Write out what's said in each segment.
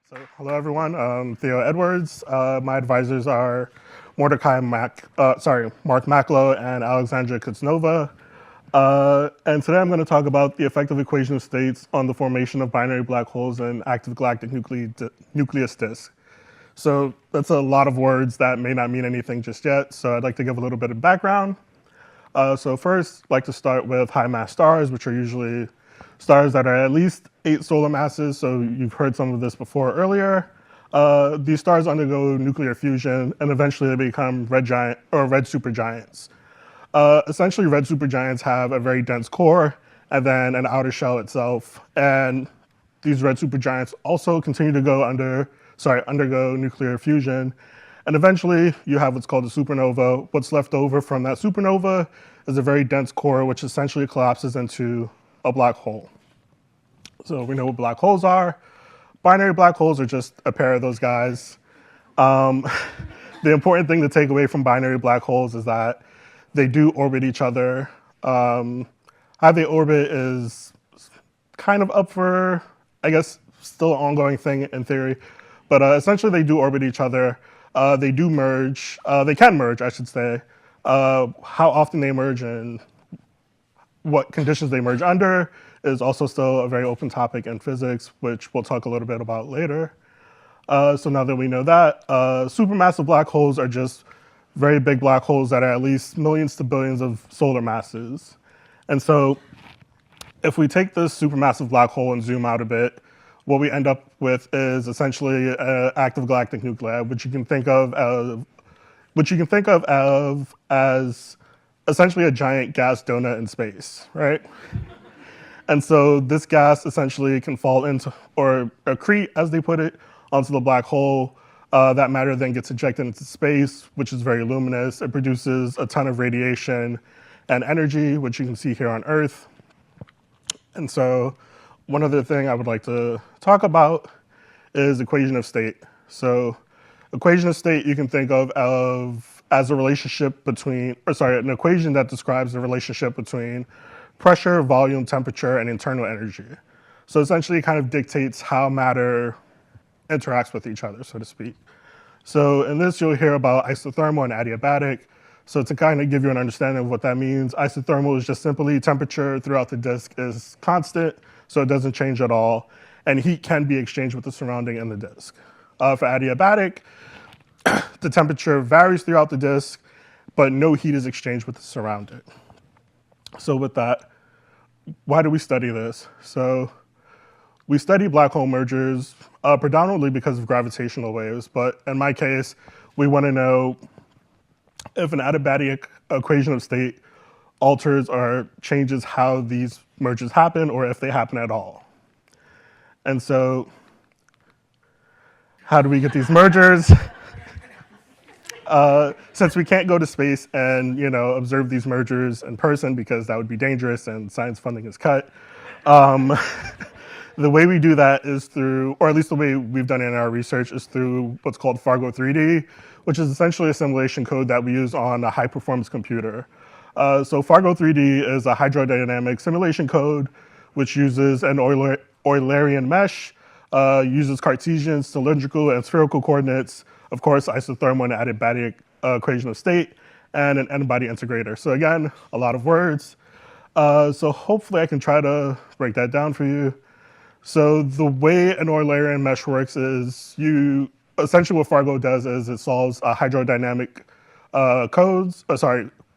So, hello everyone. Theo Edwards. My advisors are Mark Maklow and Alexandra Kuznova. And today I'm going to talk about the effective equation of states on the formation of binary black holes and active galactic nucleus disk. So that's a lot of words that may not mean anything just yet. So I'd like to give a little bit of background. So first, I'd like to start with high mass stars, which are usually stars that are at least 8 solar masses. So you've heard some of this before earlier. These stars undergo nuclear fusion, and eventually they become red supergiants. Essentially, red supergiants have a very dense core and then an outer shell itself. And these red supergiants also continue to undergo nuclear fusion. And eventually, you have what's called a supernova. What's left over from that supernova is a very dense core, which essentially collapses into a black hole. So we know what black holes are. Binary black holes are just a pair of those guys. The important thing to take away from binary black holes is that they do orbit each other. How they orbit is kind of up for, I guess, still an ongoing thing in theory. But essentially, they do orbit each other. They do merge. They can merge, I should say. How often they merge and what conditions they merge under is also still a very open topic in physics, which we'll talk a little bit about later. So now that we know that, supermassive black holes are just very big black holes that are at least millions to billions of solar masses. And so if we take this supermassive black hole and zoom out a bit, what we end up with is essentially an active galactic nuclei, which you can think of as essentially a giant gas donut in space, right? And so this gas essentially can fall into, or accrete, as they put it, onto the black hole. That matter then gets ejected into space, which is very luminous. It produces a ton of radiation and energy, which you can see here on Earth. And so one other thing I would like to talk about is equation of state. So equation of state you can think of as a relationship between, an equation that describes the relationship between pressure, volume, temperature, and internal energy. So essentially it kind of dictates how matter interacts with each other, so to speak. So in this, you'll hear about isothermal and adiabatic. So to kind of give you an understanding of what that means, isothermal is just simply temperature throughout the disk is constant, so it doesn't change at all. And heat can be exchanged with the surrounding in the disk. For adiabatic, the temperature varies throughout the disk, but no heat is exchanged with the surrounding. So with that, why do we study this? So we study black hole mergers predominantly because of gravitational waves, but in my case, we want to know if an adiabatic equation of state alters or changes how these mergers happen or if they happen at all. And so how do we get these mergers? Since we can't go to space and observe these mergers in person because that would be dangerous and science funding is cut, the way we do that is through, or at least the way we've done it in our research, is through what's called Fargo 3D, which is essentially a simulation code that we use on a high-performance computer. So Fargo 3D is a hydrodynamic simulation code which uses an Eulerian mesh, uses Cartesian, cylindrical, and spherical coordinates, of course, isothermal and adiabatic equation of state, and an n-body integrator. So again, a lot of words. So hopefully I can try to break that down for you. So the way an Eulerian mesh works is essentially what Fargo does is it solves hydrodynamic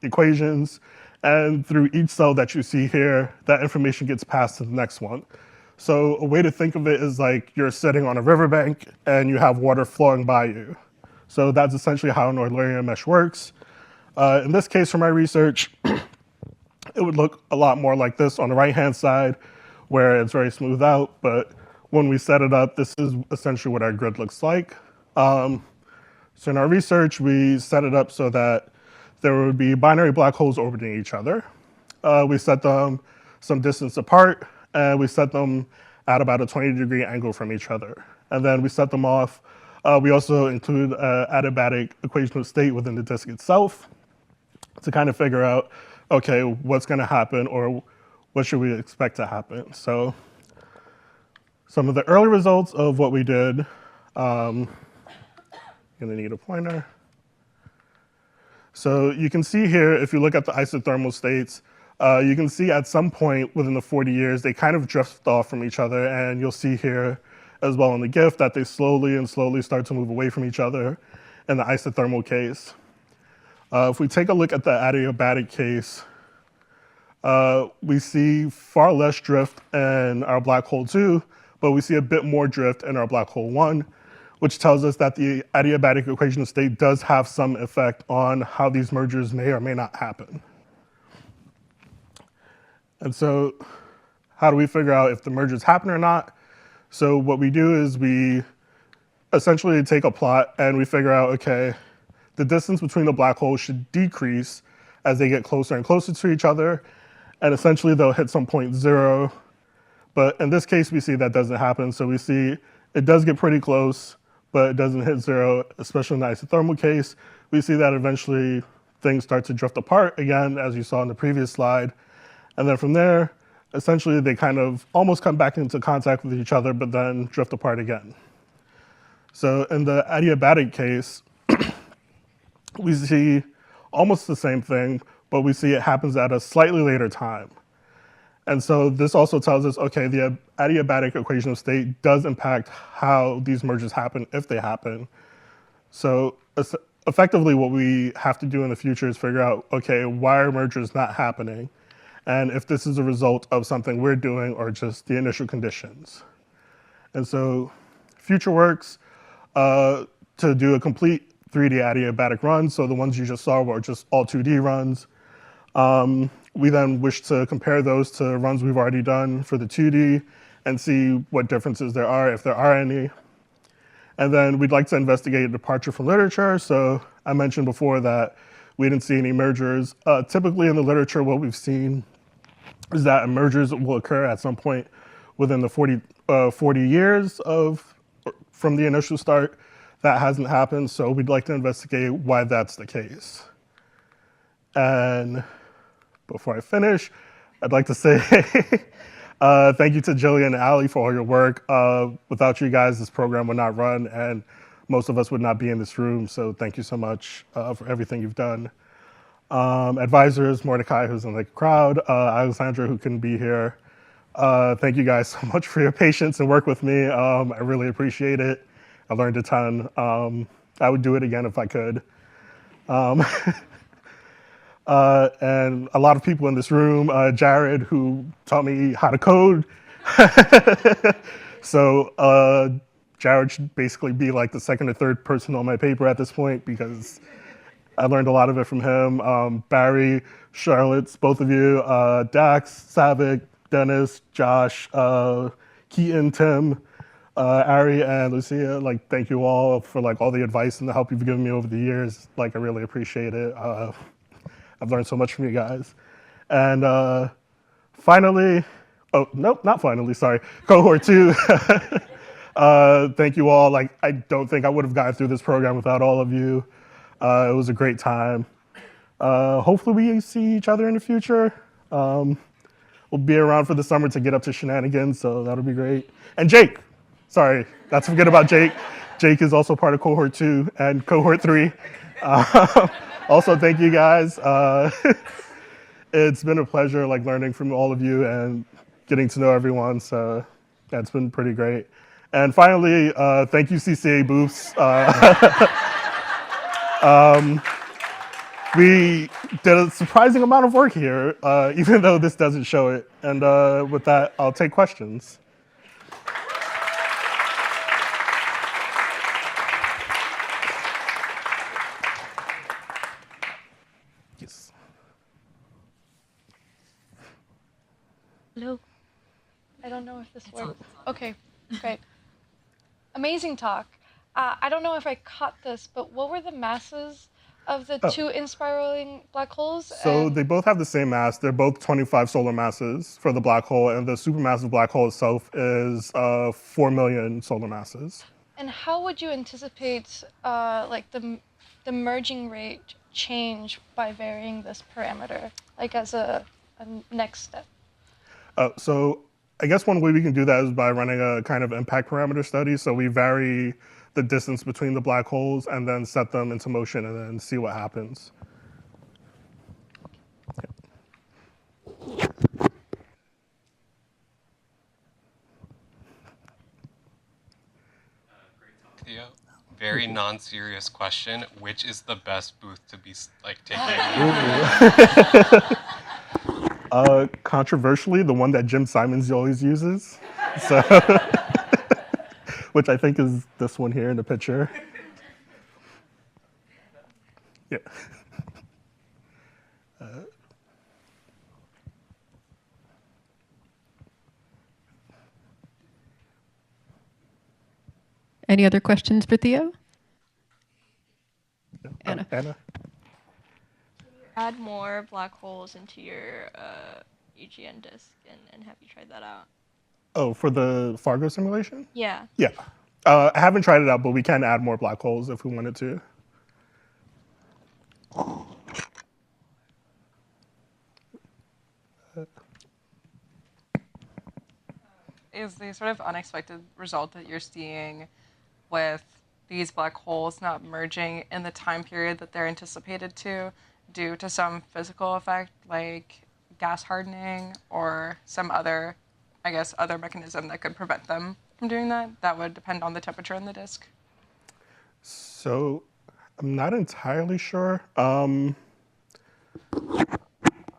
equations, and through each cell that you see here, that information gets passed to the next one. So a way to think of it is like you're sitting on a riverbank and you have water flowing by you. So that's essentially how an Eulerian mesh works. In this case, for my research, it would look a lot more like this on the right-hand side, where it's very smooth out, but when we set it up, this is essentially what our grid looks like. So in our research, we set it up so that there would be binary black holes orbiting each other. We set them some distance apart, and we set them at about a 20-degree angle from each other. And then we set them off. We also include an adiabatic equation of state within the disk itself to kind of figure out, okay, what's going to happen or what should we expect to happen? So some of the early results of what we did. Gonna need a pointer. So you can see here, if you look at the isothermal states, you can see at some point within the 40 years, they kind of drift off from each other. And you'll see here as well in the GIF that they slowly and slowly start to move away from each other in the isothermal case. If we take a look at the adiabatic case, we see far less drift in our black hole 2, but we see a bit more drift in our black hole 1, which tells us that the adiabatic equation of state does have some effect on how these mergers may or may not happen. And so how do we figure out if the mergers happen or not? So what we do is we essentially take a plot and we figure out, okay, the distance between the black holes should decrease as they get closer and closer to each other, and essentially they'll hit some point 0. But in this case, we see that doesn't happen. So we see it does get pretty close, but it doesn't hit 0, especially in the isothermal case. We see that eventually things start to drift apart again, as you saw in the previous slide. And then from there, essentially they kind of almost come back into contact with each other, but then drift apart again. So in the adiabatic case, we see almost the same thing, but we see it happens at a slightly later time. And so this also tells us, okay, the adiabatic equation of state does impact how these mergers happen, if they happen. So effectively what we have to do in the future is figure out, okay, why are mergers not happening? And if this is a result of something we're doing or just the initial conditions. And so future works to do a complete 3D adiabatic run. So the ones you just saw were just all 2D runs. We then wish to compare those to runs we've already done for the 2D and see what differences there are, if there are any. And then we'd like to investigate a departure from literature. So I mentioned before that we didn't see any mergers. Typically in the literature, what we've seen is that mergers will occur at some point within the 40 years from the initial start. That hasn't happened, so we'd like to investigate why that's the case. And before I finish, I'd like to say thank you to Jillian and Allie for all your work. Without you guys, this program would not run, and most of us would not be in this room, so thank you so much for everything you've done. Advisors, Mordecai, who's in the crowd, Alexandra, who couldn't be here. Thank you guys so much for your patience and work with me. I really appreciate it. I learned a ton. I would do it again if I could. And a lot of people in this room, Jared, who taught me how to code. So Jared should basically be like the second or third person on my paper at this point because I learned a lot of it from him. Barry, Charlotte, both of you, Dax, Savick, Dennis, Josh, Keaton, Tim, Ari, and Lucia. Like, thank you all for like all the advice and the help you've given me over the years. Like, I really appreciate it. I've learned so much from you guys. And finally, oh, nope, not finally, sorry, cohort 2. Thank you all. Like, I don't think I would have gotten through this program without all of you. It was a great time. Hopefully we see each other in the future. We'll be around for the summer to get up to shenanigans, so that'll be great. And Jake, sorry, not to forget about Jake. Jake is also part of cohort 2 and cohort 3. Also, thank you guys. It's been a pleasure like learning from all of you and getting to know everyone, so yeah, it's been pretty great. And finally, thank you CCA Booths. We did a surprising amount of work here, even though this doesn't show it. And with that, I'll take questions. Yes. Hello. I don't know if this works. Okay, great. Amazing talk. I don't know if I caught this, but what were the masses of the two inspiraling black holes? So they both have the same mass. They're both 25 solar masses for the black hole, and the supermassive black hole itself is 4 million solar masses. And how would you anticipate like the merging rate change by varying this parameter, like as a next step? So I guess one way we can do that is by running a kind of impact parameter study. So we vary the distance between the black holes and then set them into motion and then see what happens. Theo, very non-serious question. Which is the best booth to be like taking? Controversially, the one that Jim Simons always uses, so which I think is this one here in the picture. Yeah. Any other questions for Theo? Anna. Anna. Add more black holes into your EGN disk and have you tried that out? Oh, for the Fargo simulation? Yeah. Yeah. I haven't tried it out, but we can add more black holes if we wanted to. Is the sort of unexpected result that you're seeing with these black holes not merging in the time period that they're anticipated to due to some physical effect like gas hardening or some other, I guess, other mechanism that could prevent them from doing that? That would depend on the temperature in the disk. So I'm not entirely sure. I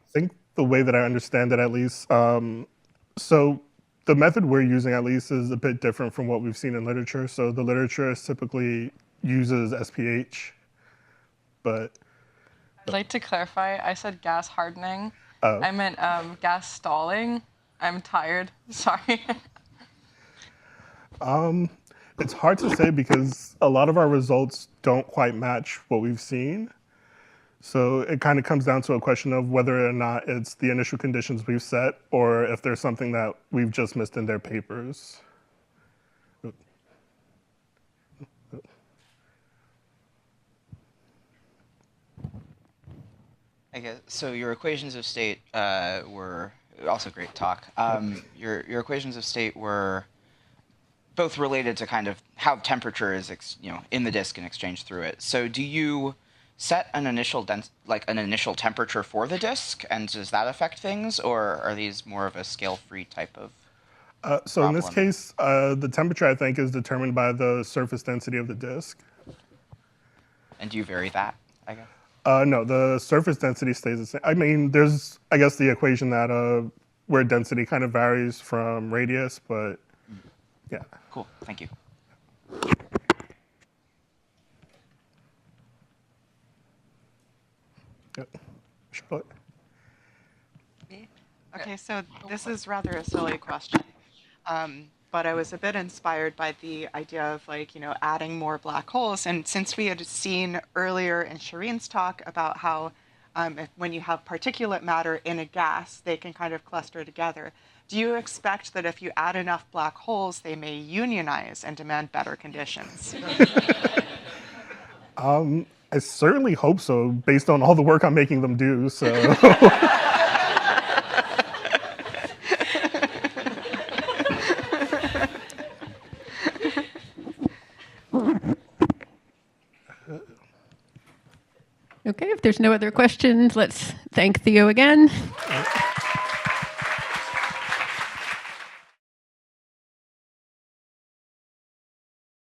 think the way that I understand it, at least, so the method we're using, at least, is a bit different from what we've seen in literature. So the literature typically uses SPH, but I'd like to clarify, I said gas hardening. Oh. I meant gas stalling. I'm tired. Sorry. It's hard to say because a lot of our results don't quite match what we've seen. So it kind of comes down to a question of whether or not it's the initial conditions we've set or if there's something that we've just missed in their papers. I guess so. Your equations of state were also great talk. Your equations of state were both related to kind of how temperature is in the disk and exchanged through it. So do you set an initial an initial temperature for the disk, and does that affect things, or are these more of a scale-free type of? So in this problem? case, the temperature I think is determined by the surface density of the disk. And do you vary that? I guess. No, the surface density stays the same. I mean, there's, I guess, the equation that where density kind of varies from radius, but yeah. Cool. Thank you. Yep. Charlotte. Okay, so this is rather a silly question, but I was a bit inspired by the idea of adding more black holes. And since we had seen earlier in Shireen's talk about how when you have particulate matter in a gas, they can kind of cluster together. Do you expect that if you add enough black holes, they may unionize and demand better conditions? I certainly hope so, based on all the work I'm making them do, so. Okay, if there's no other questions, let's thank Theo again.